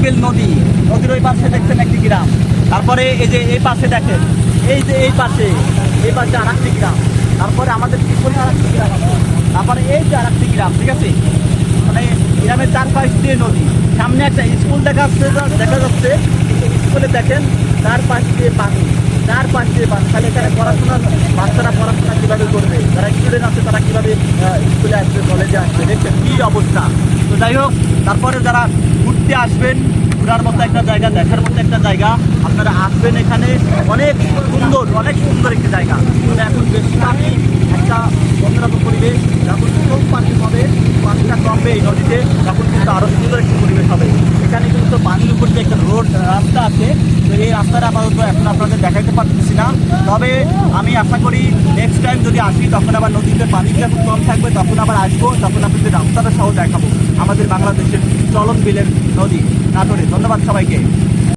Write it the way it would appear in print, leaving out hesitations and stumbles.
বিল নদী, নদীর ওই পাশে দেখছেন একটি গ্রাম। তারপরে এই যে এই পাশে দেখেন, এই যে এই পাশে আর একটি গ্রাম। তারপরে আমাদের পিছনে আর একটি গ্রাম আছে। তারপরে এই যে আর একটি গ্রাম, ঠিক আছে। মানে গ্রামের চারপাশ দিয়ে নদী, সামনে একটা স্কুল দেখা যাচ্ছে। স্কুলে দেখেন তার পাশ দিয়ে পানি, তার পাশ দিয়ে পানি। তাহলে এখানে বাচ্চারা পড়াশোনা কীভাবে করবে, যারা স্টুডেন্ট আছে তারা কীভাবে স্কুলে আসবে, কলেজে আসবে, দেখছেন কী অবস্থা। তো যাই হোক, তারপরে যারা ঘুরতে আসবেন, ঘোরার মতো একটা জায়গা, দেখার মতো একটা জায়গা, আপনারা আসবেন এখানে। অনেক সুন্দর একটি জায়গা। মানে এখন বেশি পানি, একটা অন্যরকম পরিবেশ। যখন খুব পানি হবে, পানিটা কমবে এই নদীতে, তখন কিন্তু আরও সুন্দর একটি পরিবেশ হবে। এখানে কিন্তু পানির উপর যে একটা রাস্তা আছে, তো এই রাস্তাটা আপাতত এখন আপনাদের দেখাইতে পারতেছি না। তবে আমি আশা করি নেক্সট টাইম যদি আসি, তখন আবার নদীতে পানি যখন কম থাকবে, তখন আবার আসবো, তখন আপনাদের রাস্তাটা সহ দেখাবো। আমাদের বাংলাদেশের চলন বিলের নদী নাটোরে। ধন্যবাদ সবাইকে।